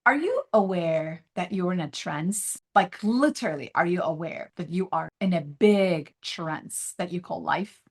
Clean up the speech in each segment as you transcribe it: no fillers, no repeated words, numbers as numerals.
Are you aware that you're in a trance? Like, literally, are you aware that you are in a big trance that you call life?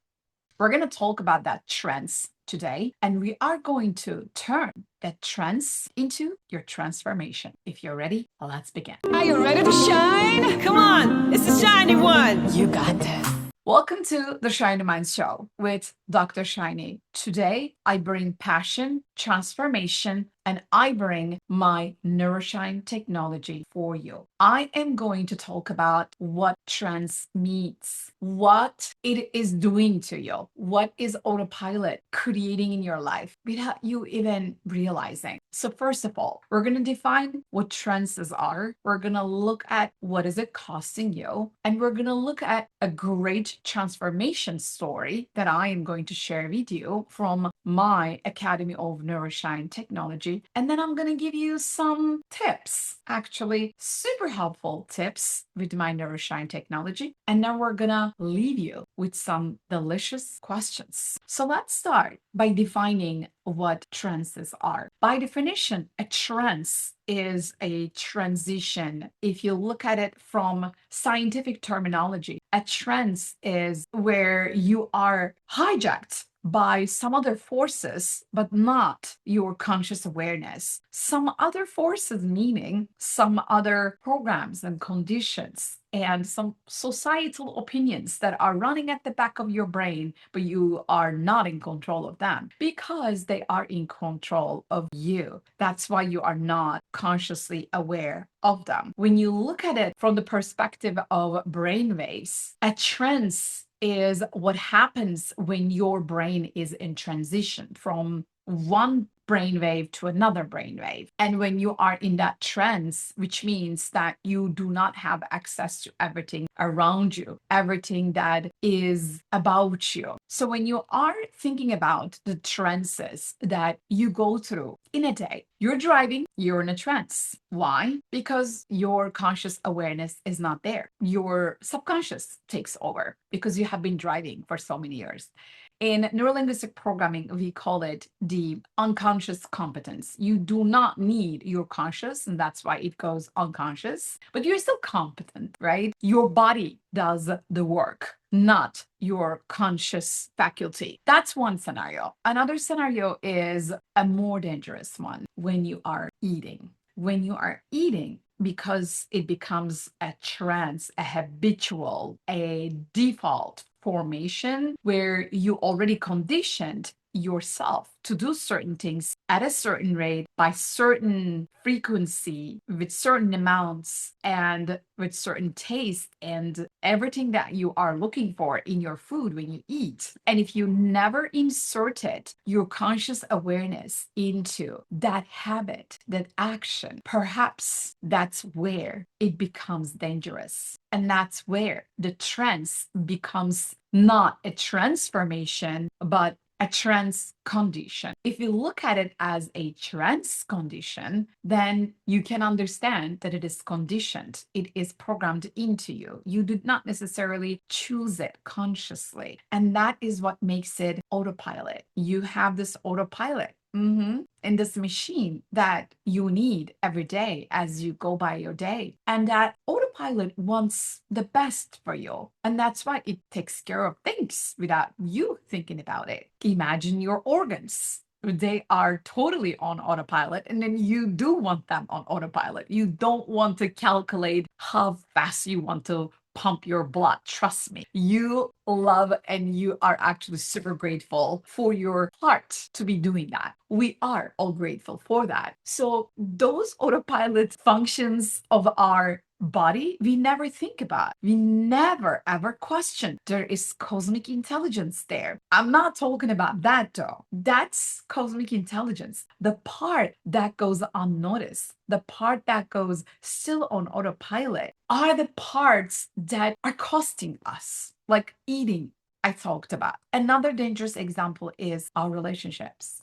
We're going to talk about that trance today, and we are going to turn that trance into your transformation. If you're ready, let's begin. Are you ready to shine? Come on, it's the shiny one. You got this. Welcome to the Shiny Minds Show with Dr. Shiny. Today, I bring passion, transformation, and I bring my Neuro-Shine technology for you. I am going to talk about what trance means, what it is doing to you, what is autopilot creating in your life without you even realizing. So first of all, we're going to define what trances are. We're going to look at what is it costing you, and we're going to look at a great transformation story that I am going to share with you from my Academy of Neuro-Shine technology. And then I'm going to give you some tips, actually super helpful tips with my Neuro-Shine technology. And then we're going to leave you with some delicious questions. So let's start by defining what trances are. By definition, a trance is a transition. If you look at it from scientific terminology, a trance is where you are hijacked by some other forces, but not your conscious awareness. Some other forces, meaning some other programs and conditions and some societal opinions that are running at the back of your brain, but you are not in control of them because they are in control of you. That's why you are not consciously aware of them. When you look at it from the perspective of brain waves, a trance is what happens when your brain is in transition from one brainwave to another brainwave. And when you are in that trance, which means that you do not have access to everything around you, everything that is about you. So when you are thinking about the trances that you go through in a day, you're driving, you're in a trance. Why? Because your conscious awareness is not there. Your subconscious takes over because you have been driving for so many years. In neuro-linguistic programming, we call it the unconscious competence. You do not need your conscious, and that's why it goes unconscious, but you're still competent, right? Your body does the work, not your conscious faculty. That's one scenario. Another scenario is a more dangerous one when you are eating. When you are eating, because it becomes a trance, a habitual, a default formation where you already conditioned yourself to do certain things at a certain rate, by certain frequency, with certain amounts, and with certain taste, and everything that you are looking for in your food when you eat. And if you never inserted your conscious awareness into that habit, that action, perhaps that's where it becomes dangerous. And that's where the trance becomes not a transformation, but a trance condition. If you look at it as a trance condition, then you can understand that it is conditioned. It is programmed into you. You did not necessarily choose it consciously. And that is what makes it autopilot. You have this autopilot in this machine that you need every day as you go by your day. And that autopilot wants the best for you. And that's why it takes care of things without you thinking about it. Imagine your organs. They are totally on autopilot, and then you do want them on autopilot. You don't want to calculate how fast you want to pump your blood. Trust me, you love and you are actually super grateful for your heart to be doing that. We are all grateful for that. So those autopilot functions of our body, we never think about. We never ever question. There is cosmic intelligence there. I'm not talking about that though. That's cosmic intelligence. The part that goes unnoticed, the part that goes still on autopilot, are the parts that are costing us, like eating. I talked about. Another dangerous example is our relationships.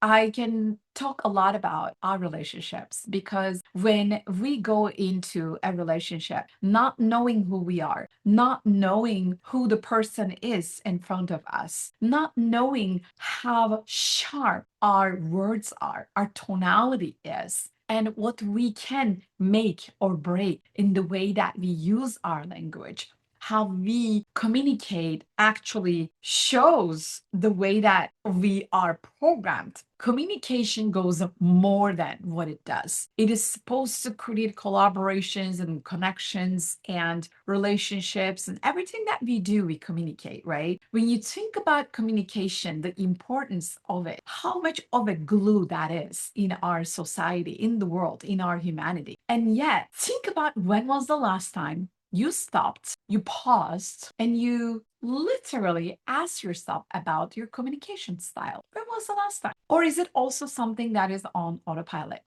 I can talk a lot about our relationships because when we go into a relationship, not knowing who we are, not knowing who the person is in front of us, not knowing how sharp our words are, our tonality is, and what we can make or break in the way that we use our language. How we communicate actually shows the way that we are programmed. Communication goes more than what it does. It is supposed to create collaborations and connections and relationships, and everything that we do, we communicate, right? When you think about communication, the importance of it, how much of a glue that is in our society, in the world, in our humanity. And yet, think about when was the last time you stopped, you paused, and you literally asked yourself about your communication style. When was the last time? Or is it also something that is on autopilot?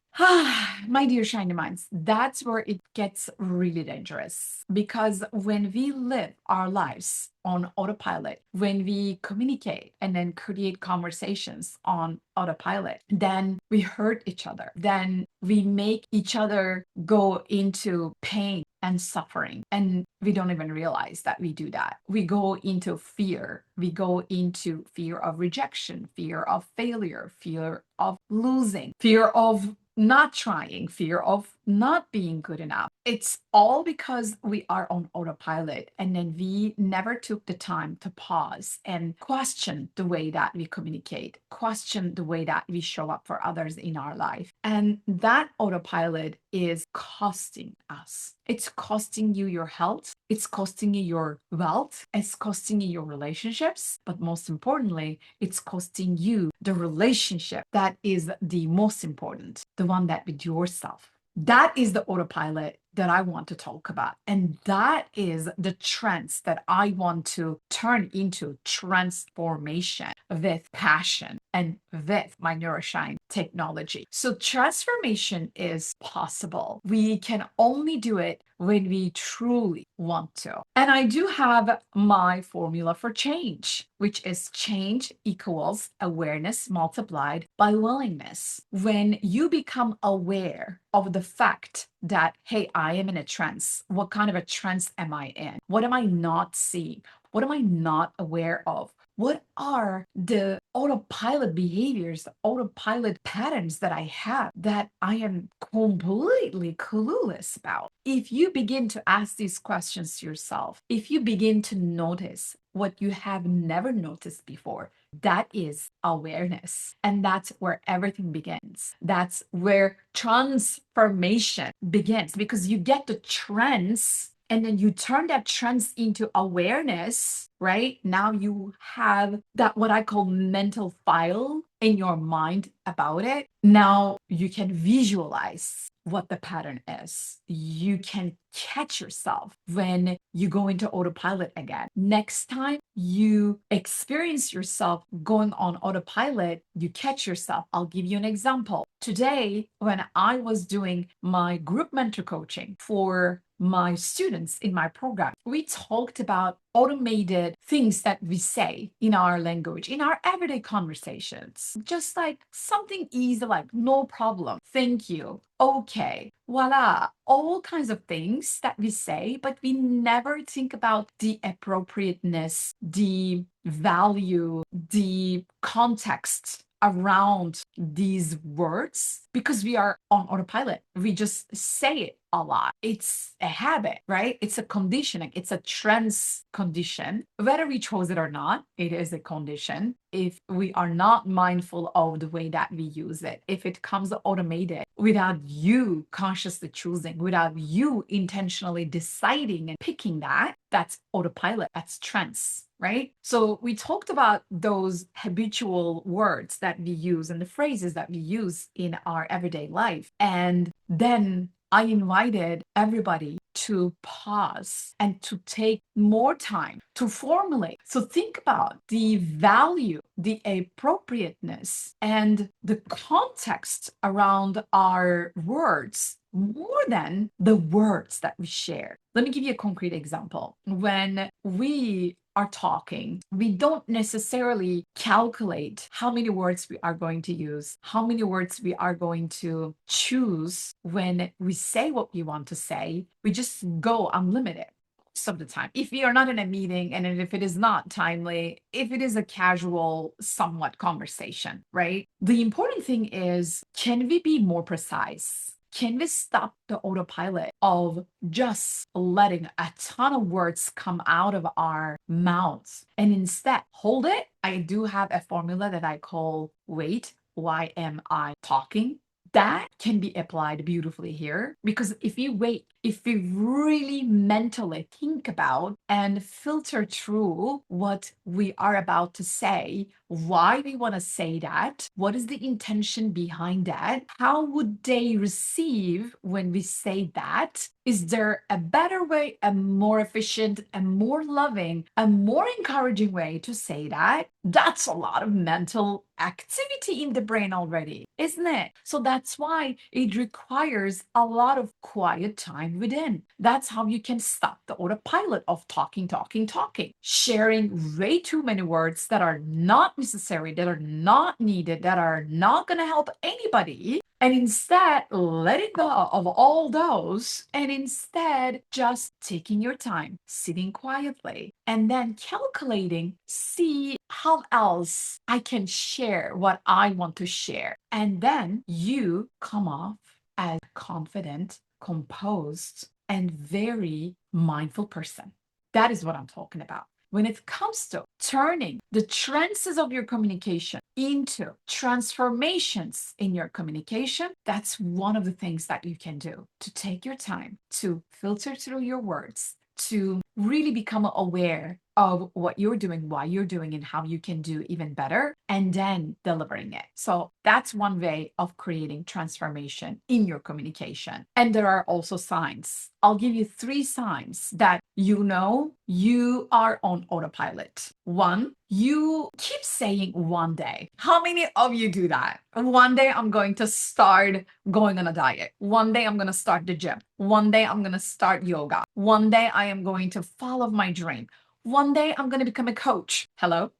My dear shiny minds, that's where it gets really dangerous. Because when we live our lives on autopilot, when we communicate and then create conversations on autopilot, then we hurt each other. Then we make each other go into pain and suffering. And we don't even realize that we do that. We go into fear. We go into fear of rejection, fear of failure, fear of losing, fear of not trying, fear of not being good enough. It's all because we are on autopilot, and then we never took the time to pause and question the way that we communicate, question the way that we show up for others in our life. And that autopilot is costing us. It's costing you your health. It's costing you your wealth. It's costing you your relationships. But most importantly, it's costing you the relationship that is the most important, the one that with yourself. That is the autopilot that I want to talk about. And that is the trance that I want to turn into transformation with passion and with my Neuro-Shine technology. So transformation is possible. We can only do it when we truly want to. And I do have my formula for change, which is change equals awareness multiplied by willingness. When you become aware of the fact that, hey, I am in a trance. What kind of a trance am I in? What am I not seeing? What am I not aware of? What are the autopilot behaviors, the autopilot patterns that I have that I am completely clueless about? If you begin to ask these questions to yourself, if you begin to notice what you have never noticed before, that is awareness. And that's where everything begins. That's where transformation begins, because you get the trance and then you turn that trance into awareness, right? Now you have that, what I call mental file in your mind about it. Now you can visualize what the pattern is. You can catch yourself when you go into autopilot again. Next time you experience yourself going on autopilot, you catch yourself. I'll give you an example. Today, when I was doing my group mentor coaching for my students in my program, we talked about automated things that we say in our language, in our everyday conversations. Just like something easy, like no problem, thank you, okay, voila, all kinds of things that we say, but we never think about the appropriateness, the value, the context around these words, because we are on autopilot. We just say it a lot. It's a habit, right? It's a conditioning. It's a trance condition. Whether we chose it or not, it is a condition. If we are not mindful of the way that we use it, if it comes automated without you consciously choosing, without you intentionally deciding and picking that, that's autopilot. That's trance. Right? So we talked about those habitual words that we use and the phrases that we use in our everyday life. And then I invited everybody to pause and to take more time to formulate. So think about the value, the appropriateness, and the context around our words more than the words that we share. Let me give you a concrete example. When we are talking, we don't necessarily calculate how many words we are going to use, how many words we are going to choose when we say what we want to say. We just go unlimited. most of the time, if we are not in a meeting and if it is not timely, if it is a casual, somewhat conversation, right? The important thing is, can we be more precise? Can we stop the autopilot of just letting a ton of words come out of our mouths and instead hold it? I do have a formula that I call wait, why am I talking? That can be applied beautifully here, because if you wait, if we really mentally think about and filter through what we are about to say, why we want to say that, what is the intention behind that, how would they receive when we say that? Is there a better way, a more efficient, a more loving, a more encouraging way to say that? That's a lot of mental activity in the brain already, isn't it? So that's why it requires a lot of quiet time within. That's how you can stop the autopilot of talking, talking, talking, sharing way too many words that are not necessary, that are not needed, that are not going to help anybody. And instead, letting go of all those, and instead just taking your time, sitting quietly, and then calculating, see how else I can share what I want to share. And then you come off as a confident, composed, and very mindful person. That is what I'm talking about. When it comes to turning the trances of your communication into transformations in your communication, that's one of the things that you can do to take your time to filter through your words, to really become aware of what you're doing, why you're doing, and how you can do even better, and then delivering it. So that's one way of creating transformation in your communication. And there are also signs. I'll give you 3 signs that you know you are on autopilot. 1, you keep saying one day. How many of you do that? One day I'm going to start going on a diet. One day I'm going to start the gym. One day I'm going to start yoga. One day I am going to follow my dream. One day I'm going to become a coach. Hello?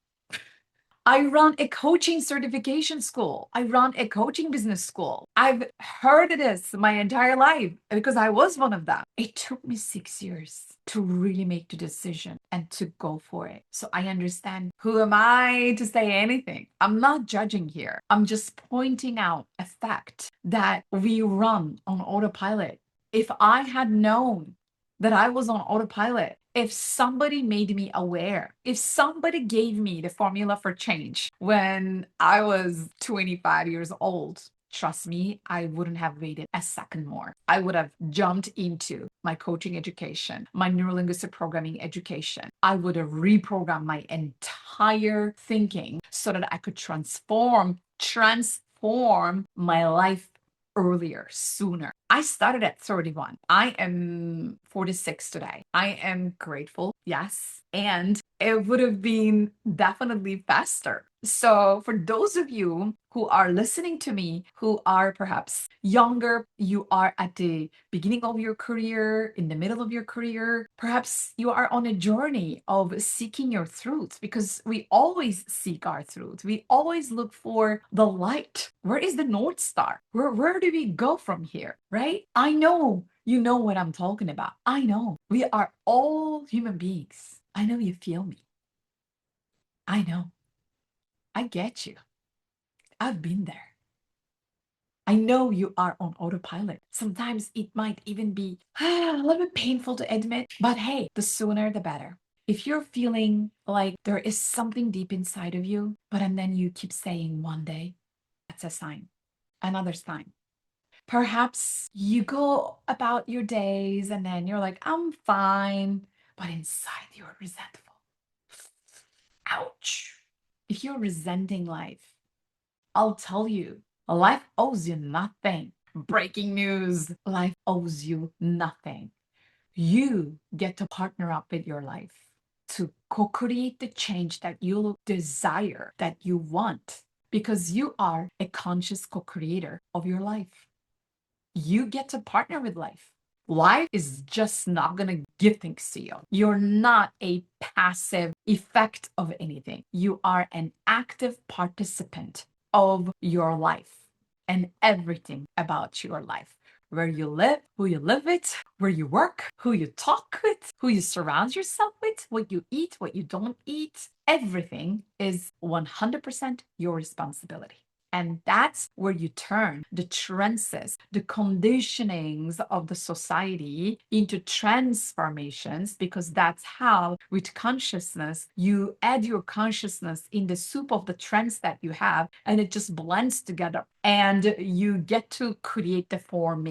I run a coaching certification school. I run a coaching business school. I've heard of this my entire life because I was one of them. It took me 6 years to really make the decision and to go for it. So I understand, who am I to say anything? I'm not judging here. I'm just pointing out a fact that we run on autopilot. If I had known that I was on autopilot, if somebody made me aware, if somebody gave me the formula for change when I was 25 years old, trust me, I wouldn't have waited a second more. I would have jumped into my coaching education, my neuro-linguistic programming education. I would have reprogrammed my entire thinking so that I could transform my life earlier, sooner. I started at 31. I am 46 today. I am grateful, yes. And it would have been definitely faster. So for those of you who are listening to me, who are perhaps younger, you are at the beginning of your career, in the middle of your career, perhaps you are on a journey of seeking your truth, because we always seek our truth. We always look for the light. Where is the North Star? Where do we go from here, right? I know you know what I'm talking about. I know we are all human beings. I know you feel me. I know. I get you. I've been there. I know you are on autopilot. Sometimes it might even be a little bit painful to admit, but hey, the sooner the better. If you're feeling like there is something deep inside of you, and then you keep saying one day, that's a sign, another sign. Perhaps you go about your days and then you're like, I'm fine, but inside you're resentful. Ouch. If you're resenting life, I'll tell you, life owes you nothing. Breaking news, life owes you nothing. You get to partner up with your life to co-create the change that you desire, that you want, because you are a conscious co-creator of your life. You get to partner with life. Life is just not going to give things to you. You're not a passive effect of anything. You are an active participant of your life and everything about your life. where you live, who you live with, where you work, who you talk with, who you surround yourself with, what you eat, what you don't eat. Everything is 100% your responsibility. And that's where you turn the trances, the conditionings of the society into transformations, because that's how, with consciousness, you add your consciousness in the soup of the trance that you have, and it just blends together. And you get to create the form.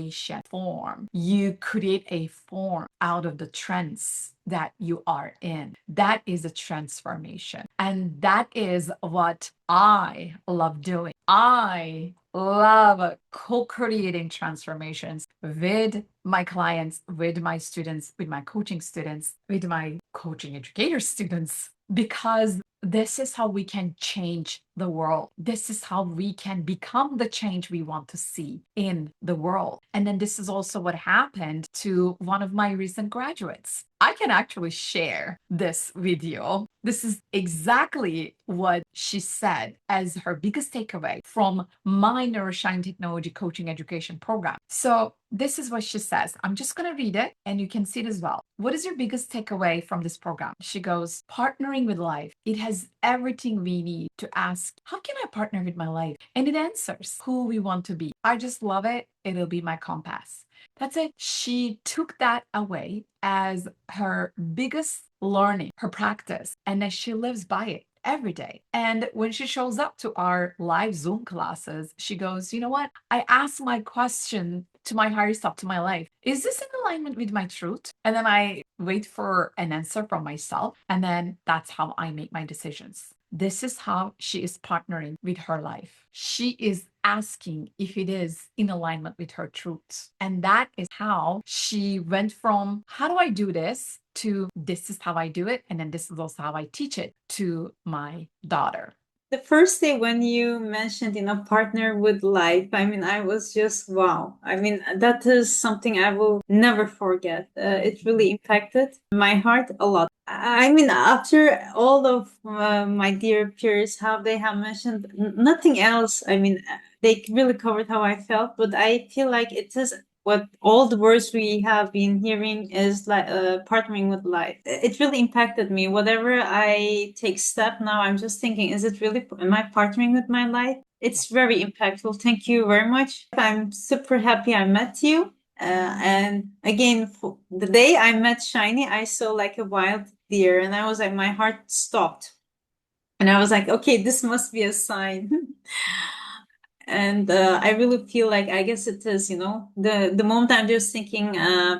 You create a form out of the trance that you are in. That is a transformation. And that is what I love doing. I love co-creating transformations with my clients, with my students, with my coaching students, with my coaching educator students, because this is how we can change the world. This is how we can become the change we want to see in the world. And then this is also what happened to one of my recent graduates. I can actually share this video. This is exactly what she said as her biggest takeaway from my Neuro-Shine technology coaching education program. So this is what she says. I'm just going to read it and you can see it as well. What is your biggest takeaway from this program? She goes, partnering with life. It has everything we need to ask, how can I partner with my life? And it answers who we want to be. I just love it. It'll be my compass. That's it. She took that away as her biggest learning, her practice, and then she lives by it every day. And when she shows up to our live Zoom classes, she goes, you know what? I ask my question to my higher self, to my life. Is this in alignment with my truth? And then I wait for an answer from myself. And then that's how I make my decisions. This is how she is partnering with her life. She is asking if it is in alignment with her truths. And that is how she went from, how do I do this? To this is how I do it. And then this is also how I teach it to my daughter. The first day when you mentioned, partner with life, I mean, I was just, wow. I mean, that is something I will never forget. It really impacted my heart a lot. I mean, after all of my dear peers, how they have mentioned nothing else. I mean, they really covered how I felt, but I feel like it is what all the words we have been hearing is like partnering with life. It really impacted me. Whatever I take step now, I'm just thinking, is it really, am I partnering with my life? It's very impactful. Thank you very much. I'm super happy I met you. And again, for the day I met Shiny, I saw like a wild deer and I was like, my heart stopped. And I was like, okay, this must be a sign. And I really feel like, I guess it is, the moment I'm just thinking,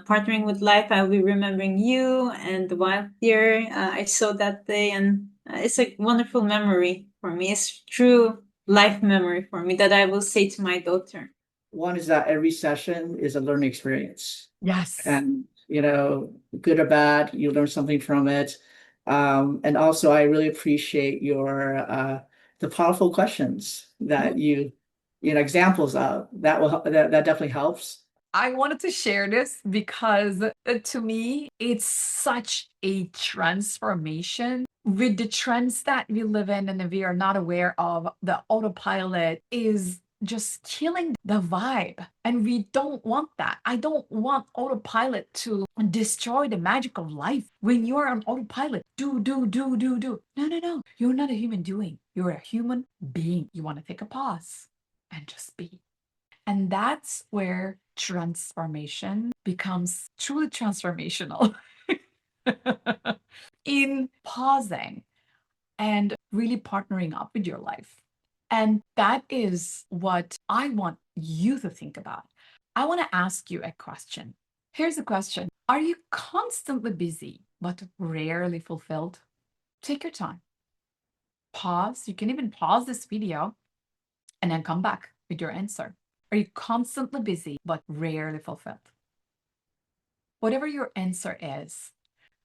partnering with life, I'll be remembering you and the wild deer I saw that day. And it's a wonderful memory for me. It's true life memory for me that I will say to my daughter. One is that every session is a learning experience. Yes. And, good or bad, you learn something from it. And also, I really appreciate the powerful questions that examples of that definitely helps. I wanted to share this because to me, it's such a transformation. With the trends that we live in and we are not aware of, the autopilot is just killing the vibe. And we don't want that. I don't want autopilot to destroy the magic of life. When you're on autopilot, do. No. You're not a human doing. You're a human being. You want to take a pause and just be. And that's where transformation becomes truly transformational. In pausing and really partnering up with your life. And that is what I want you to think about. I want to ask you a question. Here's the question. Are you constantly busy but rarely fulfilled? Take your time. Pause. You can even pause this video and then come back with your answer. Are you constantly busy but rarely fulfilled? Whatever your answer is,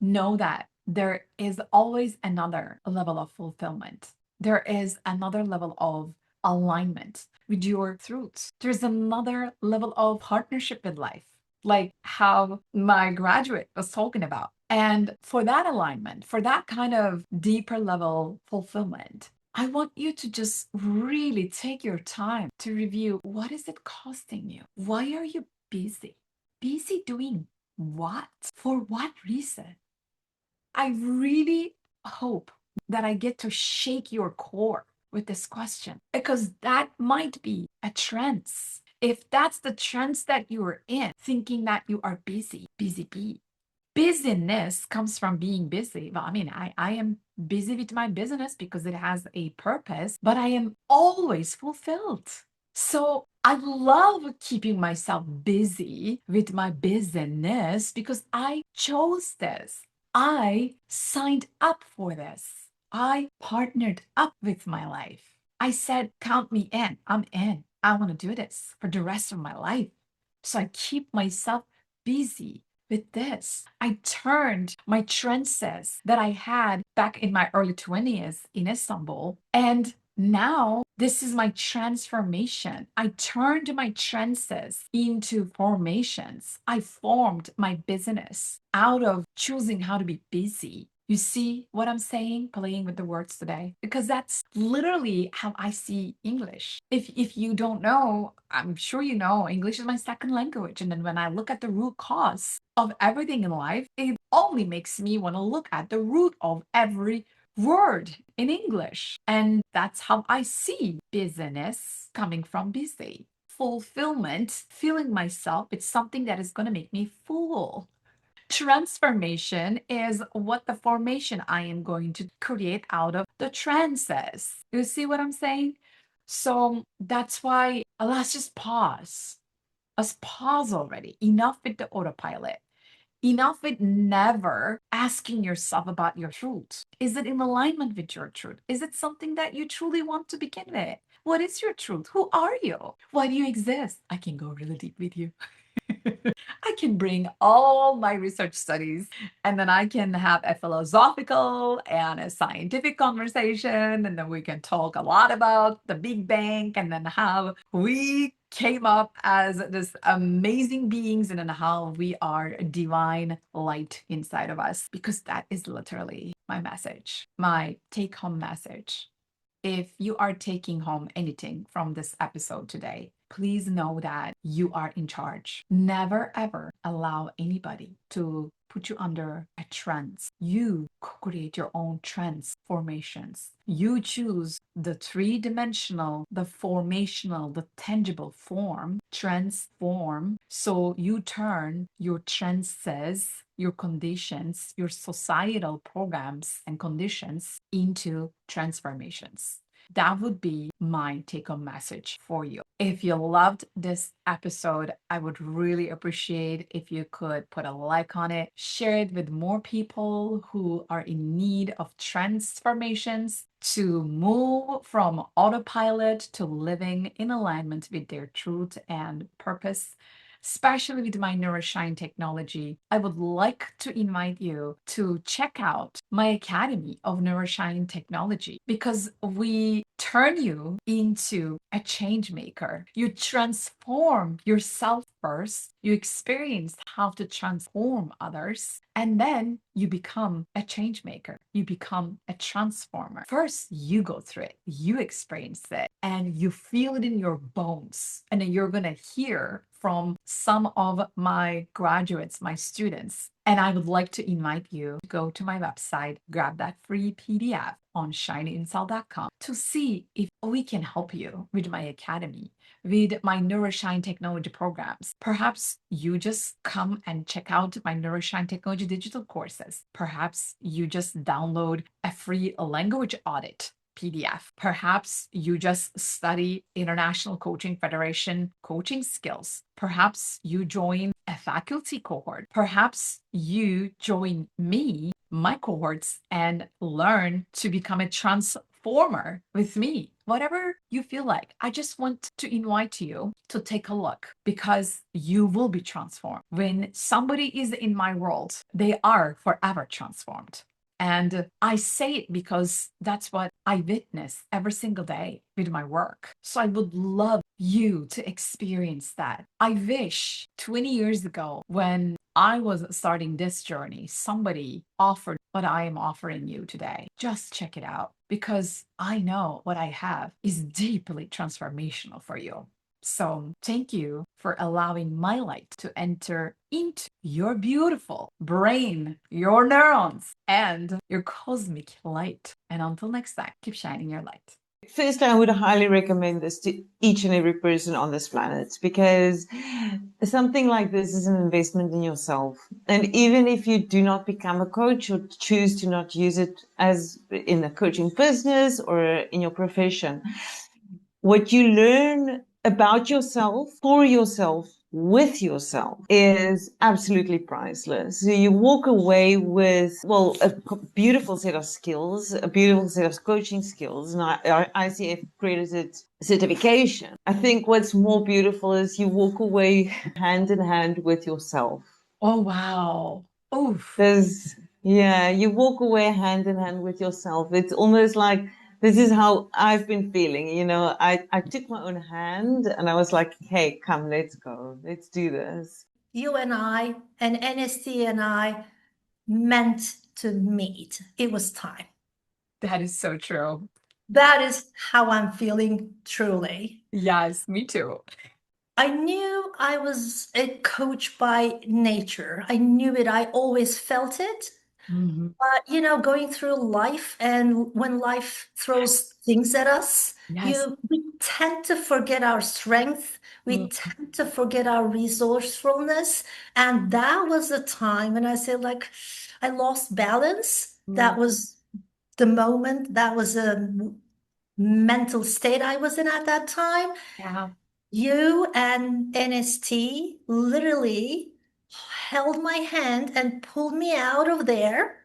know that there is always another level of fulfillment. There is another level of alignment with your truths. There's another level of partnership with life, like how my graduate was talking about. And for that alignment, for that kind of deeper level fulfillment, I want you to just really take your time to review, what is it costing you? Why are you busy? Busy doing what? For what reason? I really hope that I get to shake your core with this question because that might be a trance. If that's the trance that you are in, thinking that you are busy, busy bee. Busyness comes from being busy. Well, I mean, I am busy with my business because it has a purpose, but I am always fulfilled. So I love keeping myself busy with my business because I chose this. I signed up for this. I partnered up with my life. I said, count me in. I'm in. I want to do this for the rest of my life. So I keep myself busy with this. I turned my trances that I had back in my early 20s in Istanbul, and now this is my transformation. I turned my trances into formations. I formed my business out of choosing how to be busy. You see what I'm saying? Playing with the words today. Because that's literally how I see English. If you don't know, I'm sure you know, English is my second language. And then when I look at the root cause of everything in life, it only makes me want to look at the root of every word in English. And that's how I see business coming from busy. Fulfillment, feeling myself, it's something that is going to make me full. Transformation is what the formation I am going to create out of the trances. You see what I'm saying? So that's why let's just pause. Let's pause already. Enough with the autopilot. Enough with never asking yourself about your truth. Is it in alignment with your truth? Is it something that you truly want to begin with? What is your truth? Who are you? Why do you exist? I can go really deep with you. I can bring all my research studies and then I can have a philosophical and a scientific conversation. And then we can talk a lot about the Big Bang and then how we came up as this amazing beings and then how we are divine light inside of us, because that is literally my message, my take home message. If you are taking home anything from this episode today, please know that you are in charge. Never ever allow anybody to put you under a trance. You create your own trance formations. You choose the three-dimensional, the formational, the tangible form, transform. So you turn your trances, your conditions, your societal programs and conditions into transformations. That would be my take home message for you. If you loved this episode, I would really appreciate if you could put a like on it, share it with more people who are in need of transformations to move from autopilot to living in alignment with their truth and purpose. Especially with my Neuro-Shine technology, I would like to invite you to check out my Academy of Neuro-Shine technology, because we turn you into a change maker. You transform yourself first, you experience how to transform others, and then you become a change maker. You become a transformer. First, you go through it, you experience it, and you feel it in your bones. And then you're going to hear from some of my graduates, my students. And I would like to invite you to go to my website, grab that free PDF on shinyinsight.com to see if we can help you with my academy, with my Neuro-Shine technology programs. Perhaps you just come and check out my Neuro-Shine technology digital courses. Perhaps you just download a free language audit PDF. Perhaps you just study International Coaching Federation coaching skills. Perhaps you join a faculty cohort. Perhaps you join me, my cohorts, and learn to become a transformer with me. Whatever you feel like, I just want to invite you to take a look, because you will be transformed. When somebody is in my world, they are forever transformed. And I say it because that's what I witness every single day with my work. So I would love you to experience that. I wish 20 years ago, when I was starting this journey, somebody offered what I am offering you today. Just check it out, because I know what I have is deeply transformational for you. So thank you for allowing my light to enter into your beautiful brain, your neurons, and your cosmic light. And until next time, keep shining your light. First, I would highly recommend this to each and every person on this planet, because something like this is an investment in yourself. And even if you do not become a coach or choose to not use it as in the coaching business or in your profession, what you learn about yourself, for yourself, with yourself is absolutely priceless. So you walk away with, well, a beautiful set of skills, a beautiful set of coaching skills, and ICF accredited certification. I think what's more beautiful is you walk away hand in hand with yourself. Oh, wow. Oof. You walk away hand in hand with yourself. It's almost like, this is how I've been feeling. You know, I took my own hand and I was like, hey, come, let's go. Let's do this. You and I and NST and I meant to meet. It was time. That is so true. That is how I'm feeling truly. Yes, me too. I knew I was a coach by nature. I knew it. I always felt it. Mhm. But, you know, going through life and when life throws things at us, Yes. we tend to forget our strength. We tend to forget our resourcefulness. And that was the time when I said, like, I lost balance. That was the moment. That was a mental state I was in at that time. Yeah. You and NST literally held my hand and pulled me out of there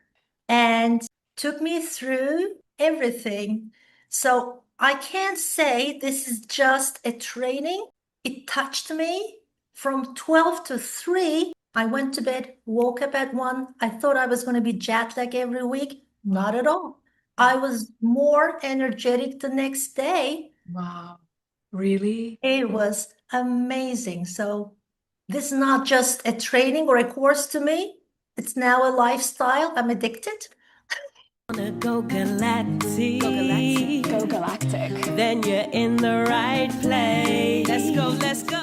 and took me through everything. So I can't say this is just a training. It touched me from 12 to 3. I went to bed, woke up at 1. I thought I was going to be jet lag every week. Not at all. I was more energetic the next day. Wow. Really? It was amazing. So this is not just a training or a course to me. It's now a lifestyle. I'm addicted. Wanna go galactic. Go galactic. Then you're in the right place. Let's go, let's go.